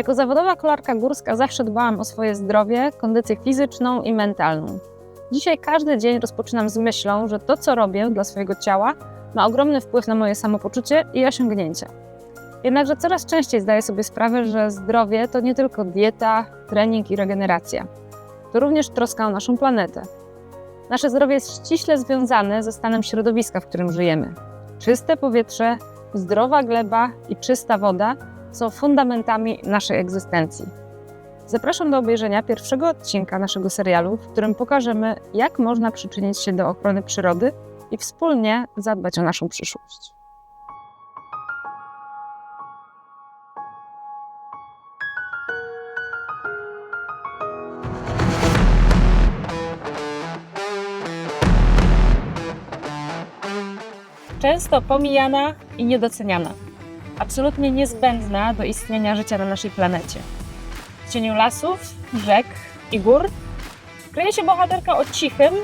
Jako zawodowa kolarka górska zawsze dbałam o swoje zdrowie, kondycję fizyczną i mentalną. Dzisiaj każdy dzień rozpoczynam z myślą, że to, co robię dla swojego ciała, ma ogromny wpływ na moje samopoczucie i osiągnięcia. Jednakże coraz częściej zdaję sobie sprawę, że zdrowie to nie tylko dieta, trening i regeneracja. To również troska o naszą planetę. Nasze zdrowie jest ściśle związane ze stanem środowiska, w którym żyjemy. Czyste powietrze, zdrowa gleba i czysta woda są fundamentami naszej egzystencji. Zapraszam do obejrzenia pierwszego odcinka naszego serialu, w którym pokażemy, jak można przyczynić się do ochrony przyrody i wspólnie zadbać o naszą przyszłość. Często pomijana i niedoceniana. Absolutnie niezbędna do istnienia życia na naszej planecie. W cieniu lasów, rzek i gór kryje się bohaterka o cichym,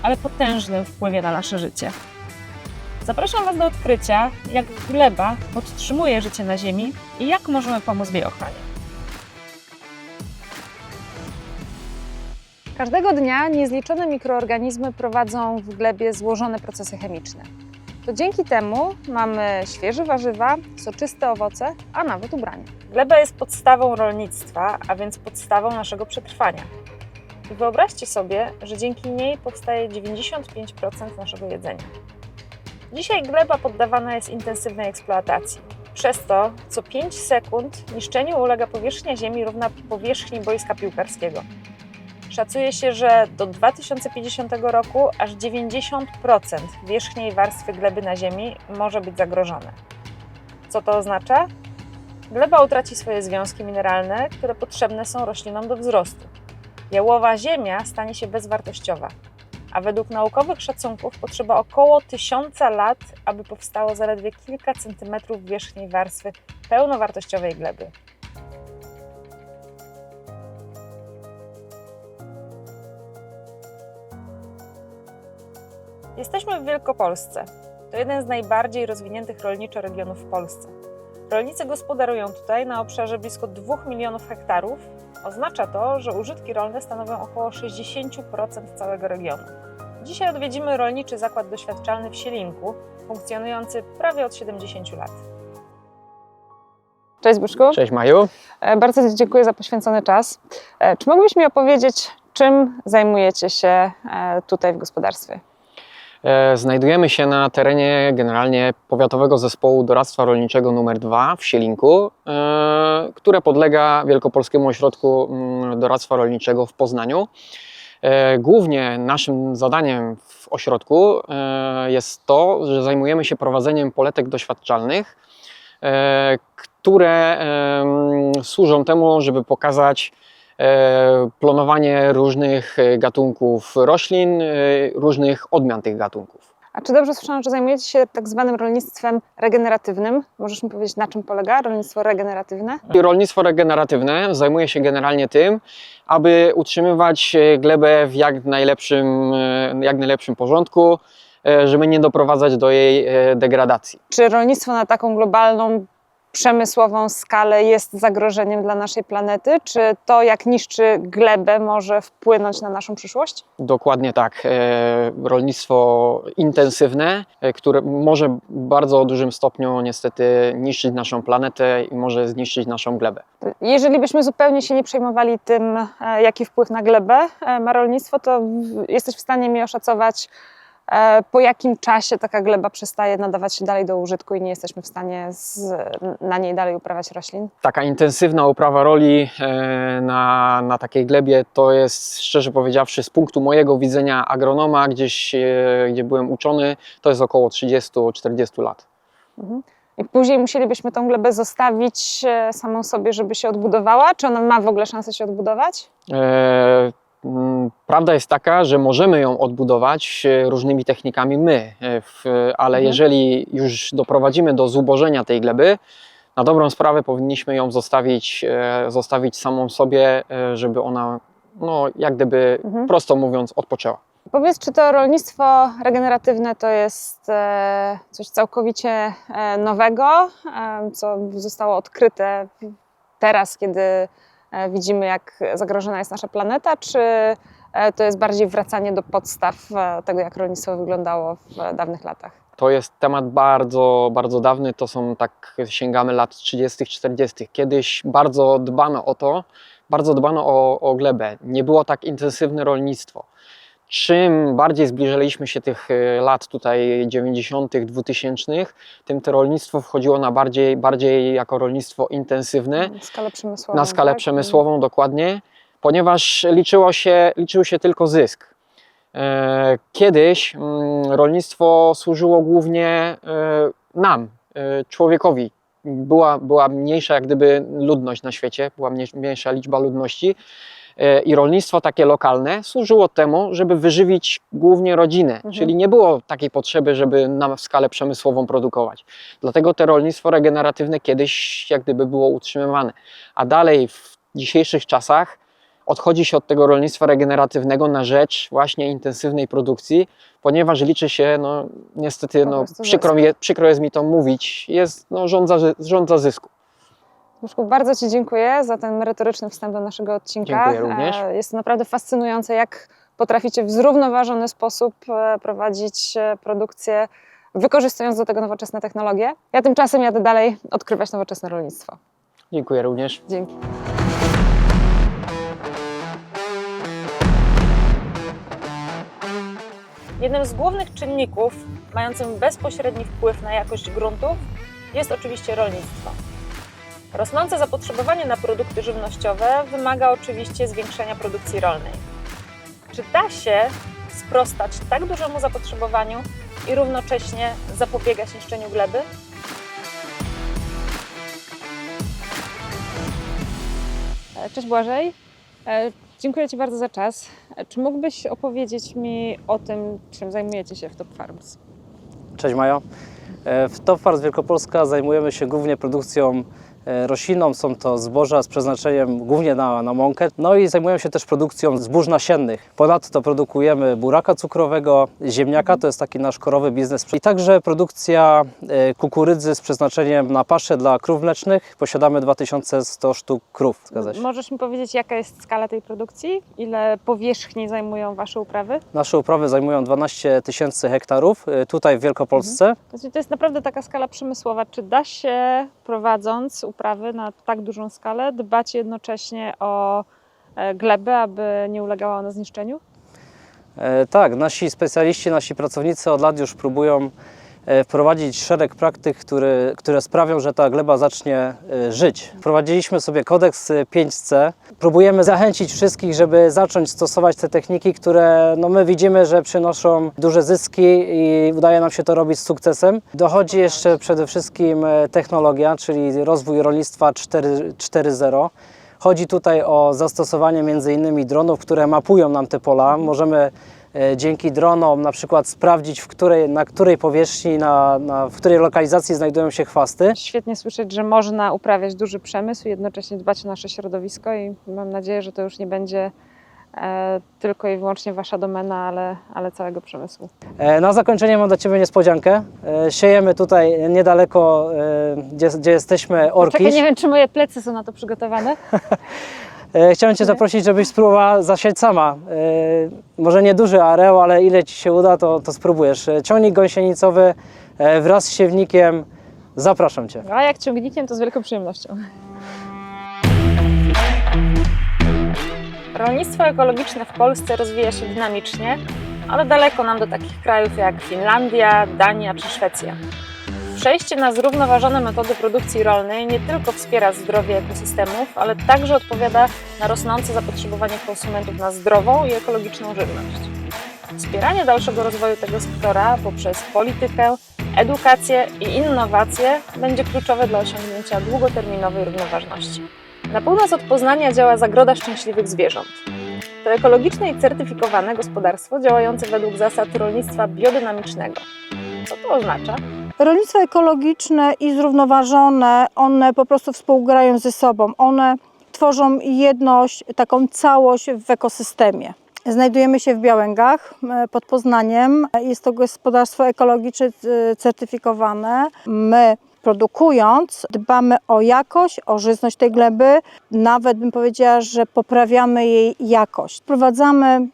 ale potężnym wpływie na nasze życie. Zapraszam Was do odkrycia, jak gleba podtrzymuje życie na Ziemi i jak możemy pomóc w jej ochronie. Każdego dnia niezliczone mikroorganizmy prowadzą w glebie złożone procesy chemiczne. To dzięki temu mamy świeże warzywa, soczyste owoce, a nawet ubrania. Gleba jest podstawą rolnictwa, a więc podstawą naszego przetrwania. I wyobraźcie sobie, że dzięki niej powstaje 95% naszego jedzenia. Dzisiaj gleba poddawana jest intensywnej eksploatacji. Przez to co 5 sekund niszczeniu ulega powierzchnia ziemi równa powierzchni boiska piłkarskiego. Szacuje się, że do 2050 roku aż 90% wierzchniej warstwy gleby na Ziemi może być zagrożone. Co to oznacza? Gleba utraci swoje związki mineralne, które potrzebne są roślinom do wzrostu. Jałowa ziemia stanie się bezwartościowa, a według naukowych szacunków potrzeba około 1000 lat, aby powstało zaledwie kilka centymetrów wierzchniej warstwy pełnowartościowej gleby. Jesteśmy w Wielkopolsce. To jeden z najbardziej rozwiniętych rolniczo regionów w Polsce. Rolnicy gospodarują tutaj na obszarze blisko 2 milionów hektarów. Oznacza to, że użytki rolne stanowią około 60% całego regionu. Dzisiaj odwiedzimy rolniczy zakład doświadczalny w Sielinku, funkcjonujący prawie od 70 lat. Cześć Zbyszku. Cześć Maju. Bardzo Ci dziękuję za poświęcony czas. Czy mógłbyś mi opowiedzieć, czym zajmujecie się tutaj w gospodarstwie? Znajdujemy się na terenie generalnie Powiatowego Zespołu Doradztwa Rolniczego nr 2 w Sielinku, które podlega Wielkopolskiemu Ośrodku Doradztwa Rolniczego w Poznaniu. Głównie naszym zadaniem w ośrodku jest to, że zajmujemy się prowadzeniem poletek doświadczalnych, które służą temu, żeby pokazać planowanie różnych gatunków roślin, różnych odmian tych gatunków. A czy dobrze słyszałam, że zajmujecie się tak zwanym rolnictwem regeneratywnym? Możesz mi powiedzieć, na czym polega rolnictwo regeneratywne? Rolnictwo regeneratywne zajmuje się generalnie tym, aby utrzymywać glebę w jak najlepszym porządku, żeby nie doprowadzać do jej degradacji. Czy rolnictwo na taką globalną, przemysłową skalę jest zagrożeniem dla naszej planety? Czy to, jak niszczy glebę, może wpłynąć na naszą przyszłość? Dokładnie tak. Rolnictwo intensywne, które może w bardzo dużym stopniu niestety niszczyć naszą planetę i może zniszczyć naszą glebę. Jeżeli byśmy zupełnie się nie przejmowali tym, jaki wpływ na glebę ma rolnictwo, to jesteś w stanie mi oszacować, po jakim czasie taka gleba przestaje nadawać się dalej do użytku i nie jesteśmy w stanie na niej dalej uprawiać roślin? Taka intensywna uprawa roli na takiej glebie to jest, szczerze powiedziawszy, z punktu mojego widzenia agronoma, gdzie byłem uczony, to jest około 30-40 lat. I później musielibyśmy tą glebę zostawić samą sobie, żeby się odbudowała? Czy ona ma w ogóle szansę się odbudować? Prawda jest taka, że możemy ją odbudować różnymi technikami ale jeżeli już doprowadzimy do zubożenia tej gleby, na dobrą sprawę powinniśmy ją zostawić samą sobie, żeby ona, jak gdyby, prosto mówiąc, odpoczęła. Powiedz, czy to rolnictwo regeneratywne to jest coś całkowicie nowego, co zostało odkryte teraz, kiedy widzimy, jak zagrożona jest nasza planeta, czy to jest bardziej wracanie do podstaw tego, jak rolnictwo wyglądało w dawnych latach? To jest temat bardzo, bardzo dawny, to są tak, sięgamy lat 30., 40. Kiedyś bardzo dbano o to, bardzo dbano o glebę. Nie było tak intensywne rolnictwo. Czym bardziej zbliżaliśmy się tych lat tutaj 90., 2000, tym to rolnictwo wchodziło na bardziej jako rolnictwo intensywne. Skalę przemysłową. Na skalę tak? przemysłową, dokładnie, ponieważ liczył się tylko zysk. Kiedyś rolnictwo służyło głównie nam, człowiekowi. Była mniejsza jak gdyby ludność na świecie, była mniejsza liczba ludności i rolnictwo takie lokalne służyło temu, żeby wyżywić głównie rodzinę, czyli nie było takiej potrzeby, żeby na skalę przemysłową produkować. Dlatego to rolnictwo regeneratywne kiedyś jak gdyby było utrzymywane. A dalej w dzisiejszych czasach odchodzi się od tego rolnictwa regeneratywnego na rzecz właśnie intensywnej produkcji, ponieważ liczy się, no niestety, no, przykro jest mi to mówić, jest no, rządza zysku. Zbyszku, bardzo Ci dziękuję za ten merytoryczny wstęp do naszego odcinka. Dziękuję również. Jest to naprawdę fascynujące, jak potraficie w zrównoważony sposób prowadzić produkcję, wykorzystując do tego nowoczesne technologie. Ja tymczasem jadę dalej odkrywać nowoczesne rolnictwo. Dziękuję również. Dzięki. Jednym z głównych czynników mającym bezpośredni wpływ na jakość gruntów jest oczywiście rolnictwo. Rosnące zapotrzebowanie na produkty żywnościowe wymaga oczywiście zwiększenia produkcji rolnej. Czy da się sprostać tak dużemu zapotrzebowaniu i równocześnie zapobiegać niszczeniu gleby? Cześć Błażej. Dziękuję Ci bardzo za czas. Czy mógłbyś opowiedzieć mi o tym, czym zajmujecie się w Top Farms? Cześć Majo. W Top Farms Wielkopolska zajmujemy się głównie produkcją roślinną. Są to zboża z przeznaczeniem głównie na mąkę. No i zajmujemy się też produkcją zbóż nasiennych. Ponadto produkujemy buraka cukrowego, ziemniaka, to jest taki nasz korowy biznes. I także produkcja kukurydzy z przeznaczeniem na paszę dla krów mlecznych. Posiadamy 2100 sztuk krów. Zgadza się. Możesz mi powiedzieć, jaka jest skala tej produkcji? Ile powierzchni zajmują Wasze uprawy? Nasze uprawy zajmują 12 000 hektarów tutaj w Wielkopolsce. To jest naprawdę taka skala przemysłowa. Czy da się, prowadząc uprawy na tak dużą skalę, dbać jednocześnie o glebę, aby nie ulegała ona zniszczeniu? Tak, nasi specjaliści, nasi pracownicy od lat już próbują wprowadzić szereg praktyk, które sprawią, że ta gleba zacznie żyć. Wprowadziliśmy sobie kodeks 5C. Próbujemy zachęcić wszystkich, żeby zacząć stosować te techniki, które no, my widzimy, że przynoszą duże zyski i udaje nam się to robić z sukcesem. Dochodzi jeszcze przede wszystkim technologia, czyli rozwój rolnictwa 4.0. Chodzi tutaj o zastosowanie m.in. dronów, które mapują nam te pola. Możemy dzięki dronom na przykład sprawdzić, na której powierzchni, w której lokalizacji znajdują się chwasty. Świetnie słyszeć, że można uprawiać duży przemysł i jednocześnie dbać o nasze środowisko i mam nadzieję, że to już nie będzie tylko i wyłącznie Wasza domena, ale całego przemysłu. Na zakończenie mam dla Ciebie niespodziankę. Siejemy tutaj niedaleko, gdzie jesteśmy, orkisz. Czekaj, nie wiem, czy moje plecy są na to przygotowane. Chciałem Cię zaprosić, żebyś spróbowała zasiać sama. Może nie duży areał, ale ile Ci się uda, to spróbujesz. Ciągnik gąsienicowy wraz z siewnikiem. Zapraszam Cię. A jak ciągnikiem, to z wielką przyjemnością. Rolnictwo ekologiczne w Polsce rozwija się dynamicznie, ale daleko nam do takich krajów jak Finlandia, Dania czy Szwecja. Przejście na zrównoważone metody produkcji rolnej nie tylko wspiera zdrowie ekosystemów, ale także odpowiada na rosnące zapotrzebowanie konsumentów na zdrową i ekologiczną żywność. Wspieranie dalszego rozwoju tego sektora poprzez politykę, edukację i innowacje będzie kluczowe dla osiągnięcia długoterminowej równoważności. Na północ od Poznania działa Zagroda Szczęśliwych Zwierząt. To ekologiczne i certyfikowane gospodarstwo działające według zasad rolnictwa biodynamicznego. Co to oznacza? Rolnictwo ekologiczne i zrównoważone, one po prostu współgrają ze sobą. One tworzą jedność, taką całość w ekosystemie. Znajdujemy się w Białęgach pod Poznaniem. Jest to gospodarstwo ekologiczne certyfikowane. My Produkując, dbamy o jakość, o żyzność tej gleby, nawet bym powiedziała, że poprawiamy jej jakość. Wprowadzamy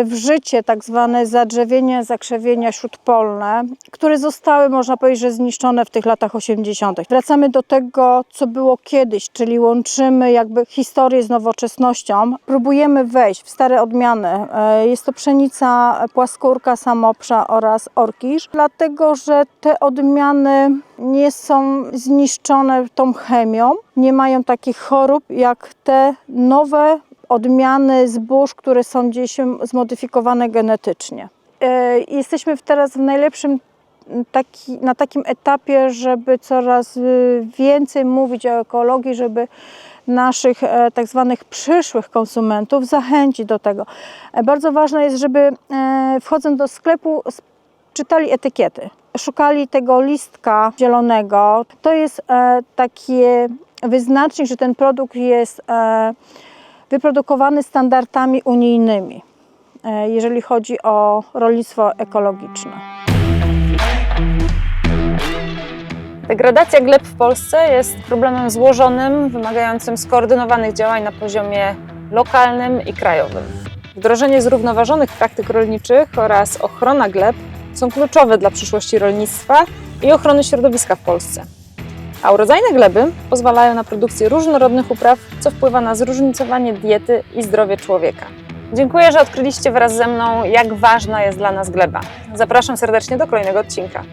w życie tak zwane zadrzewienia, zakrzewienia śródpolne, które zostały, można powiedzieć, że zniszczone w tych latach 80. Wracamy do tego, co było kiedyś, czyli łączymy jakby historię z nowoczesnością. Próbujemy wejść w stare odmiany. Jest to pszenica płaskórka, samopsza oraz orkisz, dlatego że te odmiany nie są zniszczone tą chemią, nie mają takich chorób jak te nowe odmiany zbóż, które są gdzieś zmodyfikowane genetycznie. Jesteśmy teraz w najlepszym na takim etapie, żeby coraz więcej mówić o ekologii, żeby naszych tak zwanych przyszłych konsumentów zachęcić do tego. Bardzo ważne jest, żeby wchodząc do sklepu czytali etykiety, szukali tego listka zielonego. To jest taki wyznacznik, że ten produkt jest wyprodukowany standardami unijnymi, jeżeli chodzi o rolnictwo ekologiczne. Degradacja gleb w Polsce jest problemem złożonym, wymagającym skoordynowanych działań na poziomie lokalnym i krajowym. Wdrożenie zrównoważonych praktyk rolniczych oraz ochrona gleb są kluczowe dla przyszłości rolnictwa i ochrony środowiska w Polsce. A urodzajne gleby pozwalają na produkcję różnorodnych upraw, co wpływa na zróżnicowanie diety i zdrowie człowieka. Dziękuję, że odkryliście wraz ze mną, jak ważna jest dla nas gleba. Zapraszam serdecznie do kolejnego odcinka.